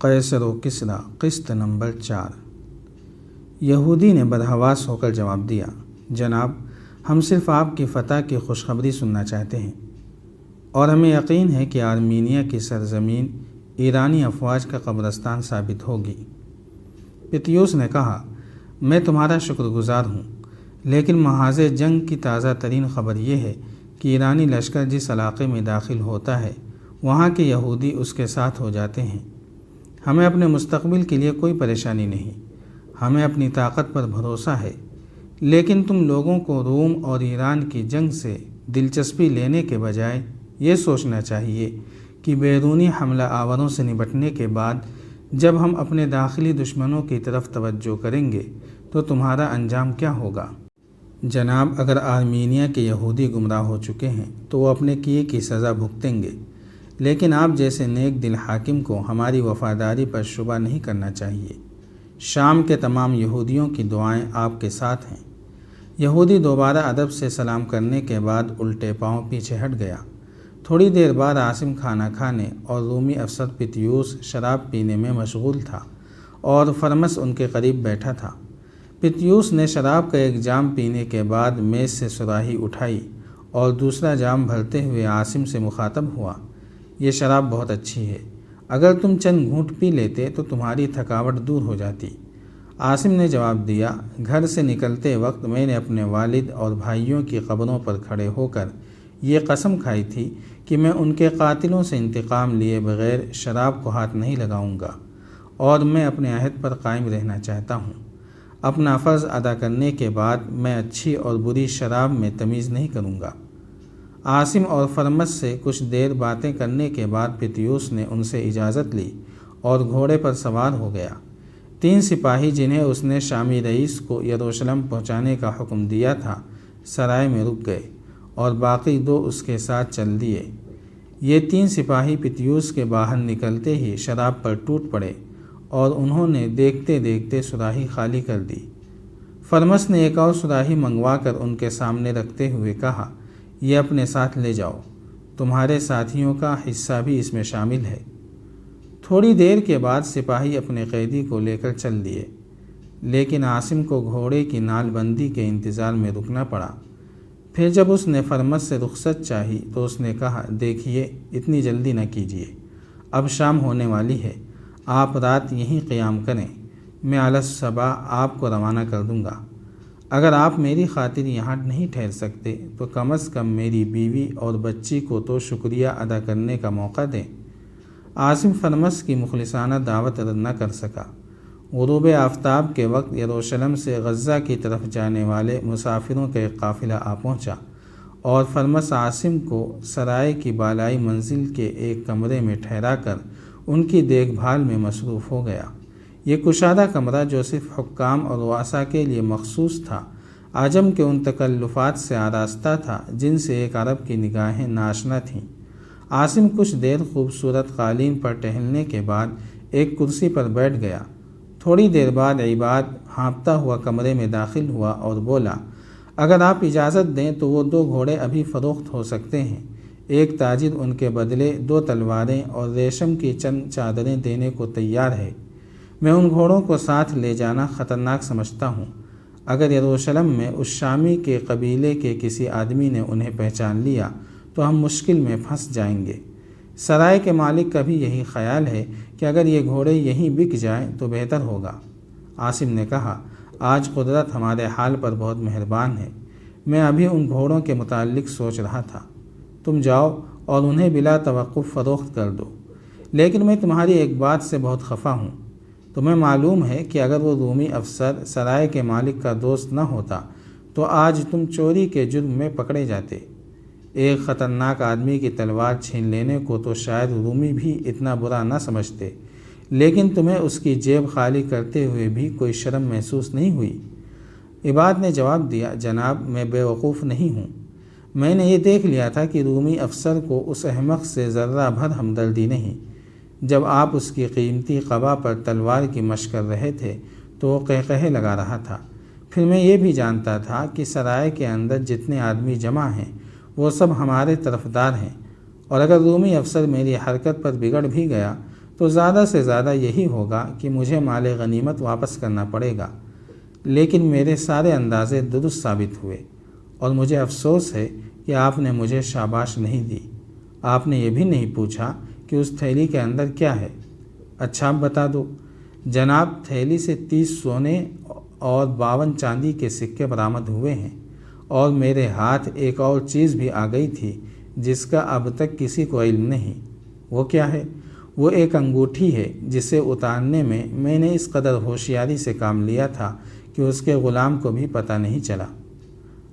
قیصر و کسریٰ قسط نمبر 4۔ یہودی نے بدحواس ہو کر جواب دیا، جناب، ہم صرف آپ کی فتح کی خوشخبری سننا چاہتے ہیں، اور ہمیں یقین ہے کہ آرمینیا کی سرزمین ایرانی افواج کا قبرستان ثابت ہوگی۔ پتیوس نے کہا، میں تمہارا شکر گزار ہوں، لیکن محاذ جنگ کی تازہ ترین خبر یہ ہے کہ ایرانی لشکر جس علاقے میں داخل ہوتا ہے وہاں کے یہودی اس کے ساتھ ہو جاتے ہیں۔ ہمیں اپنے مستقبل کے لیے کوئی پریشانی نہیں، ہمیں اپنی طاقت پر بھروسہ ہے، لیکن تم لوگوں کو روم اور ایران کی جنگ سے دلچسپی لینے کے بجائے یہ سوچنا چاہیے کہ بیرونی حملہ آوروں سے نمٹنے کے بعد جب ہم اپنے داخلی دشمنوں کی طرف توجہ کریں گے تو تمہارا انجام کیا ہوگا؟ جناب، اگر آرمینیا کے یہودی گمراہ ہو چکے ہیں تو وہ اپنے کیے کی سزا بھگتیں گے، لیکن آپ جیسے نیک دل حاکم کو ہماری وفاداری پر شبہ نہیں کرنا چاہیے۔ شام کے تمام یہودیوں کی دعائیں آپ کے ساتھ ہیں۔ یہودی دوبارہ ادب سے سلام کرنے کے بعد الٹے پاؤں پیچھے ہٹ گیا۔ تھوڑی دیر بعد عاصم کھانا کھانے اور رومی افسر پتیوس شراب پینے میں مشغول تھا اور فرمس ان کے قریب بیٹھا تھا۔ پتیوس نے شراب کا ایک جام پینے کے بعد میز سے صراحی اٹھائی اور دوسرا جام بھرتے ہوئے عاصم سے مخاطب ہوا، یہ شراب بہت اچھی ہے، اگر تم چند گھونٹ پی لیتے تو تمہاری تھکاوٹ دور ہو جاتی۔ عاصم نے جواب دیا، گھر سے نکلتے وقت میں نے اپنے والد اور بھائیوں کی قبروں پر کھڑے ہو کر یہ قسم کھائی تھی کہ میں ان کے قاتلوں سے انتقام لیے بغیر شراب کو ہاتھ نہیں لگاؤں گا، اور میں اپنے عہد پر قائم رہنا چاہتا ہوں۔ اپنا فرض ادا کرنے کے بعد میں اچھی اور بری شراب میں تمیز نہیں کروں گا۔ عاصم اور فرمس سے کچھ دیر باتیں کرنے کے بعد پتیوس نے ان سے اجازت لی اور گھوڑے پر سوار ہو گیا۔ 3 سپاہی جنہیں اس نے شامی رئیس کو یروشلم پہنچانے کا حکم دیا تھا سرائے میں رک گئے اور باقی 2 اس کے ساتھ چل دیے۔ یہ 3 سپاہی پتیوس کے باہر نکلتے ہی شراب پر ٹوٹ پڑے اور انہوں نے دیکھتے دیکھتے صراحی خالی کر دی۔ فرمس نے ایک اور صراحی منگوا کر ان کے سامنے رکھتے ہوئے کہا، یہ اپنے ساتھ لے جاؤ، تمہارے ساتھیوں کا حصہ بھی اس میں شامل ہے۔ تھوڑی دیر کے بعد سپاہی اپنے قیدی کو لے کر چل دیے، لیکن عاصم کو گھوڑے کی نال بندی کے انتظار میں رکنا پڑا۔ پھر جب اس نے فرمس سے رخصت چاہی تو اس نے کہا، دیکھیے، اتنی جلدی نہ کیجیے، اب شام ہونے والی ہے، آپ رات یہیں قیام کریں، میں علی الصباح آپ کو روانہ کر دوں گا۔ اگر آپ میری خاطر یہاں نہیں ٹھہر سکتے تو کم از کم میری بیوی اور بچی کو تو شکریہ ادا کرنے کا موقع دیں۔ عاصم فرمس کی مخلصانہ دعوت رد نہ کر سکا۔ غروب آفتاب کے وقت یروشلم سے غزہ کی طرف جانے والے مسافروں کا ایک قافلہ آ پہنچا اور فرمس عاصم کو سرائے کی بالائی منزل کے ایک کمرے میں ٹھہرا کر ان کی دیکھ بھال میں مصروف ہو گیا۔ یہ کشادہ کمرہ جو صرف حکام اور رؤساء کے لیے مخصوص تھا، عجم کے ان تکلفات سے آراستہ تھا جن سے ایک عرب کی نگاہیں ناشنا تھیں۔ عاصم کچھ دیر خوبصورت قالین پر ٹہلنے کے بعد ایک کرسی پر بیٹھ گیا۔ تھوڑی دیر بعد عباد ہانپتا ہوا کمرے میں داخل ہوا اور بولا، اگر آپ اجازت دیں تو وہ 2 گھوڑے ابھی فروخت ہو سکتے ہیں۔ ایک تاجر ان کے بدلے 2 تلواریں اور ریشم کی چند چادریں دینے کو تیار ہے۔ میں ان گھوڑوں کو ساتھ لے جانا خطرناک سمجھتا ہوں۔ اگر یروشلم میں اس شامی کے قبیلے کے کسی آدمی نے انہیں پہچان لیا تو ہم مشکل میں پھنس جائیں گے۔ سرائے کے مالک کا بھی یہی خیال ہے کہ اگر یہ گھوڑے یہیں بک جائیں تو بہتر ہوگا۔ عاصم نے کہا، آج قدرت ہمارے حال پر بہت مہربان ہے، میں ابھی ان گھوڑوں کے متعلق سوچ رہا تھا۔ تم جاؤ اور انہیں بلا توقف فروخت کر دو، لیکن میں تمہاری ایک بات سے بہت خفا ہوں۔ تمہیں معلوم ہے کہ اگر وہ رومی افسر سرائے کے مالک کا دوست نہ ہوتا تو آج تم چوری کے جرم میں پکڑے جاتے۔ ایک خطرناک آدمی کی تلوار چھین لینے کو تو شاید رومی بھی اتنا برا نہ سمجھتے، لیکن تمہیں اس کی جیب خالی کرتے ہوئے بھی کوئی شرم محسوس نہیں ہوئی؟ عباد نے جواب دیا، جناب، میں بیوقوف نہیں ہوں، میں نے یہ دیکھ لیا تھا کہ رومی افسر کو اس احمق سے ذرہ بھر ہمدردی نہیں۔ جب آپ اس کی قیمتی قبا پر تلوار کی مشق کر رہے تھے تو وہ قہقہے لگا رہا تھا۔ پھر میں یہ بھی جانتا تھا کہ سرائے کے اندر جتنے آدمی جمع ہیں وہ سب ہمارے طرفدار ہیں، اور اگر رومی افسر میری حرکت پر بگڑ بھی گیا تو زیادہ سے زیادہ یہی ہوگا کہ مجھے مال غنیمت واپس کرنا پڑے گا، لیکن میرے سارے اندازے درست ثابت ہوئے، اور مجھے افسوس ہے کہ آپ نے مجھے شاباش نہیں دی۔ آپ نے یہ بھی نہیں پوچھا کہ اس تھیلی کے اندر کیا ہے۔ اچھا، اب بتا دو۔ جناب، تھیلی سے 30 سونے اور 52 چاندی کے سکے برآمد ہوئے ہیں، اور میرے ہاتھ ایک اور چیز بھی آ گئی تھی جس کا اب تک کسی کو علم نہیں۔ وہ کیا ہے؟ وہ ایک انگوٹھی ہے جسے اتارنے میں نے اس قدر ہوشیاری سے کام لیا تھا کہ اس کے غلام کو بھی پتہ نہیں چلا۔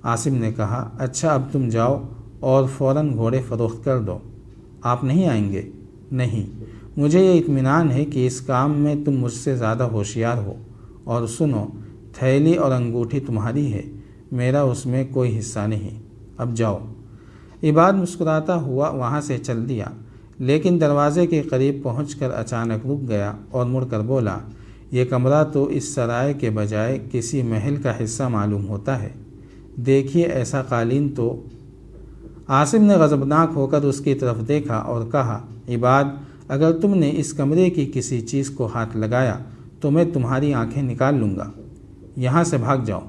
عاصم نے کہا، اچھا اب تم جاؤ اور فوراً گھوڑے فروخت کر دو۔ آپ نہیں آئیں گے؟ نہیں، مجھے یہ اطمینان ہے کہ اس کام میں تم مجھ سے زیادہ ہوشیار ہو۔ اور سنو، تھیلی اور انگوٹھی تمہاری ہے، میرا اس میں کوئی حصہ نہیں۔ اب جاؤ۔ عباد مسکراتا ہوا وہاں سے چل دیا، لیکن دروازے کے قریب پہنچ کر اچانک رک گیا اور مڑ کر بولا، یہ کمرہ تو اس سرائے کے بجائے کسی محل کا حصہ معلوم ہوتا ہے۔ دیکھیے، ایسا قالین تو… عاصم نے غضبناک ہو کر اس کی طرف دیکھا اور کہا، عباد، اگر تم نے اس کمرے کی کسی چیز کو ہاتھ لگایا تو میں تمہاری آنکھیں نکال لوں گا۔ یہاں سے بھاگ جاؤ۔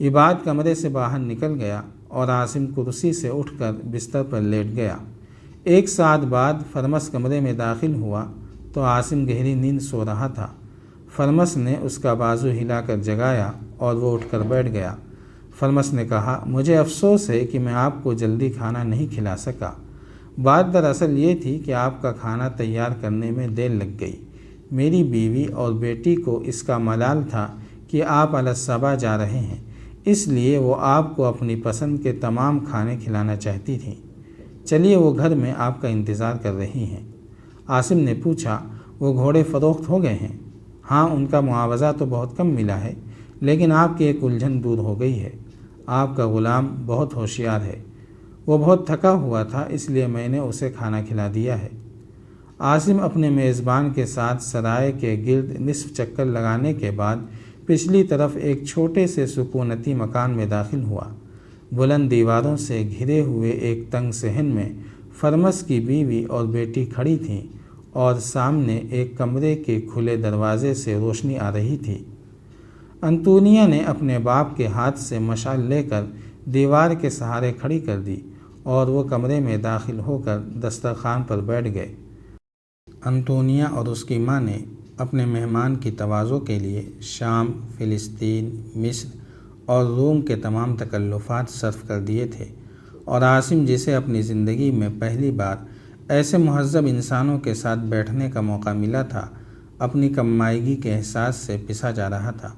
عباد کمرے سے باہر نکل گیا اور عاصم کرسی سے اٹھ کر بستر پر لیٹ گیا۔ 1 ساعت بعد فرمس کمرے میں داخل ہوا تو عاصم گہری نیند سو رہا تھا۔ فرمس نے اس کا بازو ہلا کر جگایا اور وہ اٹھ کر بیٹھ گیا۔ فرمس نے کہا، مجھے افسوس ہے کہ میں آپ کو جلدی کھانا نہیں کھلا سکا۔ بات دراصل یہ تھی کہ آپ کا کھانا تیار کرنے میں دیر لگ گئی۔ میری بیوی اور بیٹی کو اس کا ملال تھا کہ آپ الصبا جا رہے ہیں، اس لیے وہ آپ کو اپنی پسند کے تمام کھانے کھلانا چاہتی تھیں۔ چلیے، وہ گھر میں آپ کا انتظار کر رہی ہیں۔ عاصم نے پوچھا، وہ گھوڑے فروخت ہو گئے ہیں؟ ہاں، ان کا معاوضہ تو بہت کم ملا ہے، لیکن آپ کی ایک الجھن دور ہو گئی ہے۔ آپ کا غلام بہت ہوشیار ہے، وہ بہت تھکا ہوا تھا، اس لیے میں نے اسے کھانا کھلا دیا ہے۔ عاصم اپنے میزبان کے ساتھ سرائے کے گرد نصف چکر لگانے کے بعد پچھلی طرف ایک چھوٹے سے سکونتی مکان میں داخل ہوا۔ بلند دیواروں سے گھرے ہوئے ایک تنگ صحن میں فرمس کی بیوی اور بیٹی کھڑی تھیں، اور سامنے ایک کمرے کے کھلے دروازے سے روشنی آ رہی تھی۔ انطونیہ نے اپنے باپ کے ہاتھ سے مشعل لے کر دیوار کے سہارے کھڑی کر دی، اور وہ کمرے میں داخل ہو کر دسترخوان پر بیٹھ گئے۔ انطونیہ اور اس کی ماں نے اپنے مہمان کی تواضع کے لیے شام، فلسطین، مصر اور روم کے تمام تکلفات صرف کر دیے تھے، اور عاصم، جسے اپنی زندگی میں پہلی بار ایسے مہذب انسانوں کے ساتھ بیٹھنے کا موقع ملا تھا، اپنی کمائیگی کے احساس سے پسا جا رہا تھا۔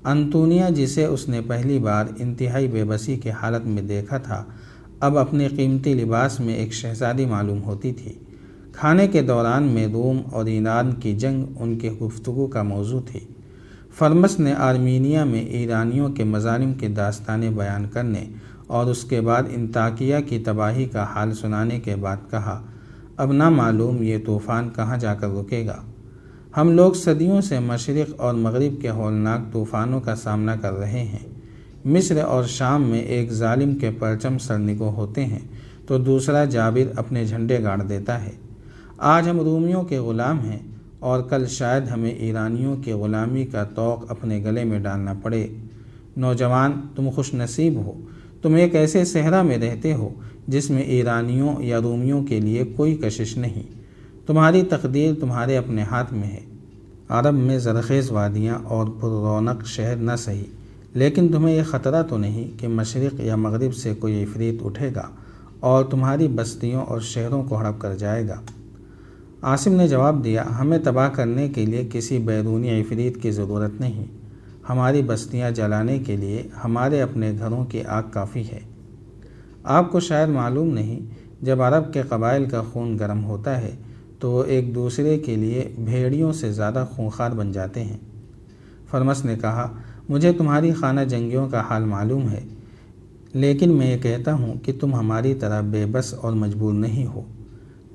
انطونیہ، جسے اس نے پہلی بار انتہائی بے بسی کی حالت میں دیکھا تھا، اب اپنے قیمتی لباس میں ایک شہزادی معلوم ہوتی تھی۔ کھانے کے دوران میں روم اور ایران کی جنگ ان کی گفتگو کا موضوع تھی۔ فرمس نے آرمینیا میں ایرانیوں کے مظالم کی داستانیں بیان کرنے اور اس کے بعد انطاکیہ کی تباہی کا حال سنانے کے بعد کہا، اب نہ معلوم یہ طوفان کہاں جا کر رکے گا۔ ہم لوگ صدیوں سے مشرق اور مغرب کے ہولناک طوفانوں کا سامنا کر رہے ہیں۔ مصر اور شام میں ایک ظالم کے پرچم سرنگو ہوتے ہیں تو دوسرا جابر اپنے جھنڈے گاڑ دیتا ہے۔ آج ہم رومیوں کے غلام ہیں، اور کل شاید ہمیں ایرانیوں کی غلامی کا طوق اپنے گلے میں ڈالنا پڑے۔ نوجوان، تم خوش نصیب ہو، تم ایک ایسے صحرا میں رہتے ہو جس میں ایرانیوں یا رومیوں کے لیے کوئی کشش نہیں۔ تمہاری تقدیر تمہارے اپنے ہاتھ میں ہے۔ عرب میں زرخیز وادیاں اور پر رونق شہر نہ سہی، لیکن تمہیں یہ خطرہ تو نہیں کہ مشرق یا مغرب سے کوئی عفریت اٹھے گا اور تمہاری بستیوں اور شہروں کو ہڑپ کر جائے گا؟ عاصم نے جواب دیا، ہمیں تباہ کرنے کے لیے کسی بیرونی عفریت کی ضرورت نہیں۔ ہماری بستیاں جلانے کے لیے ہمارے اپنے گھروں کی آگ کافی ہے۔ آپ کو شاید معلوم نہیں، جب عرب کے قبائل کا خون گرم ہوتا ہے تو وہ ایک دوسرے کے لیے بھیڑیوں سے زیادہ خونخوار بن جاتے ہیں۔ فرمس نے کہا، مجھے تمہاری خانہ جنگیوں کا حال معلوم ہے، لیکن میں یہ کہتا ہوں کہ تم ہماری طرح بے بس اور مجبور نہیں ہو۔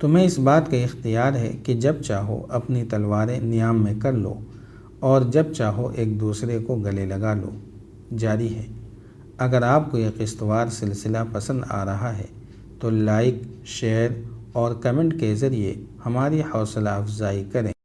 تمہیں اس بات کا اختیار ہے کہ جب چاہو اپنی تلواریں نیام میں کر لو اور جب چاہو ایک دوسرے کو گلے لگا لو۔ جاری ہے، اگر آپ کو یہ قسط وار سلسلہ پسند آ رہا ہے تو لائک، شیئر اور کمنٹ کے ذریعے ہماری حوصلہ افزائی کریں۔